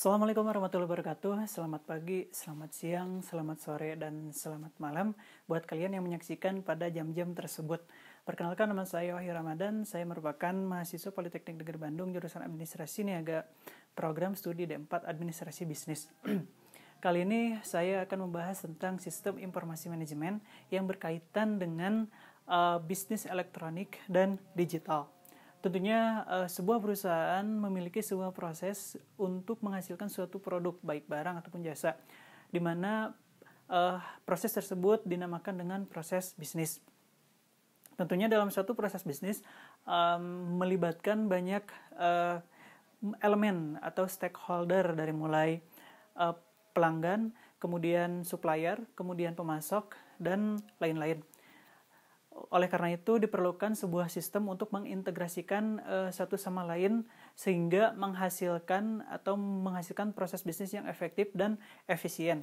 Assalamualaikum warahmatullahi wabarakatuh. Selamat pagi, selamat siang, selamat sore, dan selamat malam buat kalian yang menyaksikan pada jam-jam tersebut. Perkenalkan, nama saya Wahyu Ramadan. Saya merupakan mahasiswa Politeknik Negeri Bandung jurusan Administrasi Niaga, program studi D4 Administrasi Bisnis. Kali ini saya akan membahas tentang sistem informasi manajemen yang berkaitan dengan bisnis elektronik dan digital. Tentunya sebuah perusahaan memiliki sebuah proses untuk menghasilkan suatu produk, baik barang ataupun jasa, di mana proses tersebut dinamakan dengan proses bisnis. Tentunya dalam suatu proses bisnis melibatkan banyak elemen atau stakeholder, dari mulai pelanggan, kemudian supplier, kemudian pemasok, dan lain-lain. Oleh karena itu diperlukan sebuah sistem untuk mengintegrasikan satu sama lain sehingga menghasilkan proses bisnis yang efektif dan efisien.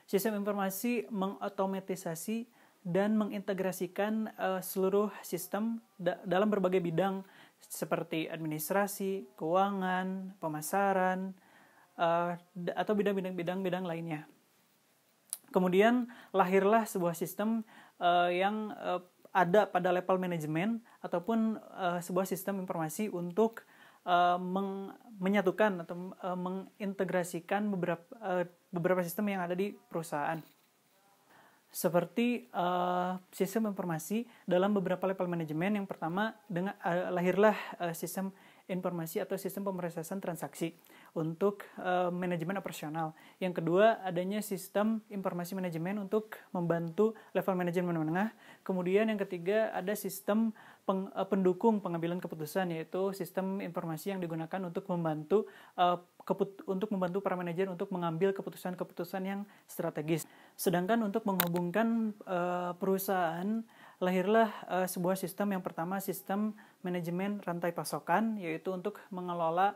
Sistem informasi mengotomatisasi dan mengintegrasikan seluruh sistem dalam berbagai bidang seperti administrasi, keuangan, pemasaran, atau bidang lainnya. Kemudian lahirlah sebuah sistem yang ada pada level manajemen ataupun sebuah sistem informasi untuk menyatukan atau mengintegrasikan beberapa sistem yang ada di perusahaan. Seperti sistem informasi dalam beberapa level manajemen. Yang pertama, lahirlah sistem informasi atau sistem pemrosesan transaksi untuk manajemen operasional. Yang kedua, adanya sistem informasi manajemen untuk membantu level manajemen menengah. Kemudian yang ketiga, ada sistem pendukung pengambilan keputusan, yaitu sistem informasi yang digunakan untuk membantu para manajer untuk mengambil keputusan-keputusan yang strategis. Sedangkan untuk menghubungkan perusahaan, lahirlah sebuah sistem. Yang pertama, sistem manajemen rantai pasokan, yaitu untuk mengelola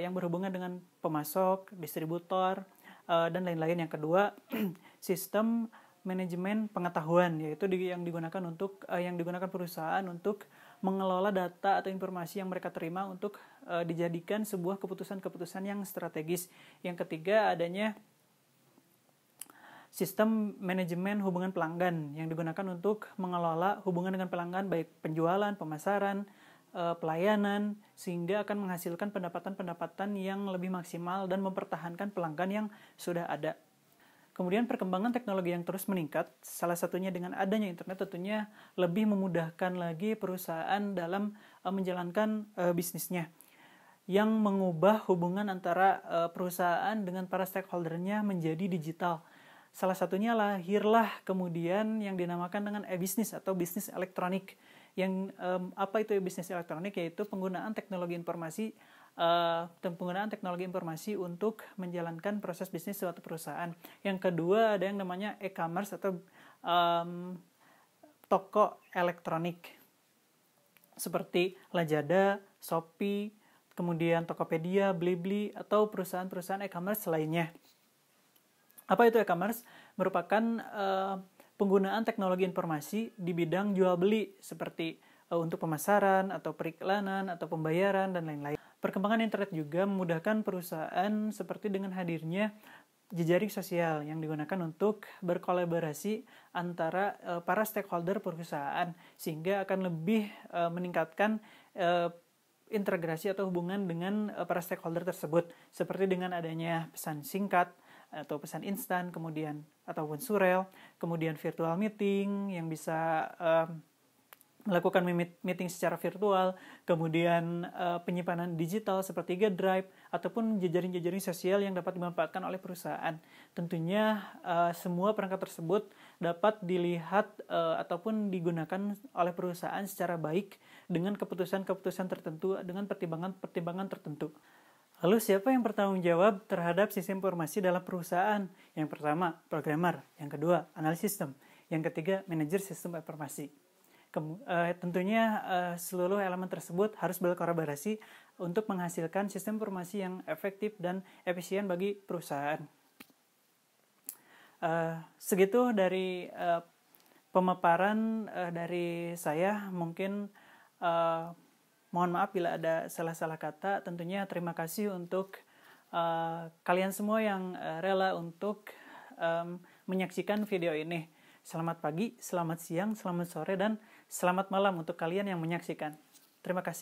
yang berhubungan dengan pemasok, distributor, dan lain-lain. Yang kedua, sistem manajemen pengetahuan, yaitu yang digunakan perusahaan untuk mengelola data atau informasi yang mereka terima untuk dijadikan sebuah keputusan-keputusan yang strategis. Yang ketiga, adanya sistem manajemen hubungan pelanggan yang digunakan untuk mengelola hubungan dengan pelanggan, baik penjualan, pemasaran, pelayanan, sehingga akan menghasilkan pendapatan-pendapatan yang lebih maksimal dan mempertahankan pelanggan yang sudah ada. Kemudian perkembangan teknologi yang terus meningkat, salah satunya dengan adanya internet, tentunya lebih memudahkan lagi perusahaan dalam menjalankan bisnisnya, yang mengubah hubungan antara perusahaan dengan para stakeholdernya menjadi digital. Salah satunya lahirlah kemudian yang dinamakan dengan e-bisnis atau bisnis elektronik. Yang apa itu bisnis elektronik? Yaitu penggunaan teknologi informasi untuk menjalankan proses bisnis suatu perusahaan. Yang kedua, ada yang namanya e-commerce atau toko elektronik seperti Lazada, Shopee, kemudian Tokopedia, Blibli, atau perusahaan-perusahaan e-commerce lainnya. Apa itu e-commerce? Merupakan penggunaan teknologi informasi di bidang jual beli seperti untuk pemasaran atau periklanan atau pembayaran dan lain-lain. Perkembangan internet juga memudahkan perusahaan seperti dengan hadirnya jejaring sosial yang digunakan untuk berkolaborasi antara para stakeholder perusahaan, sehingga akan lebih meningkatkan integrasi atau hubungan dengan para stakeholder tersebut, seperti dengan adanya pesan singkat atau pesan instan, kemudian ataupun surel, kemudian virtual meeting yang bisa melakukan meeting secara virtual, kemudian penyimpanan digital seperti Drive, ataupun jejaring-jejaring sosial yang dapat dimanfaatkan oleh perusahaan. Tentunya semua perangkat tersebut dapat dilihat ataupun digunakan oleh perusahaan secara baik dengan keputusan-keputusan tertentu, dengan pertimbangan tertentu. Lalu siapa yang bertanggung jawab terhadap sistem informasi dalam perusahaan? Yang pertama, programmer. Yang kedua, analis sistem. Yang ketiga, manajer sistem informasi. Tentunya seluruh elemen tersebut harus berkolaborasi untuk menghasilkan sistem informasi yang efektif dan efisien bagi perusahaan. Segitu dari pemaparan dari saya. Mungkin mohon maaf bila ada salah-salah kata. Tentunya terima kasih untuk kalian semua yang rela untuk menyaksikan video ini. Selamat pagi, selamat siang, selamat sore, dan selamat malam untuk kalian yang menyaksikan. Terima kasih.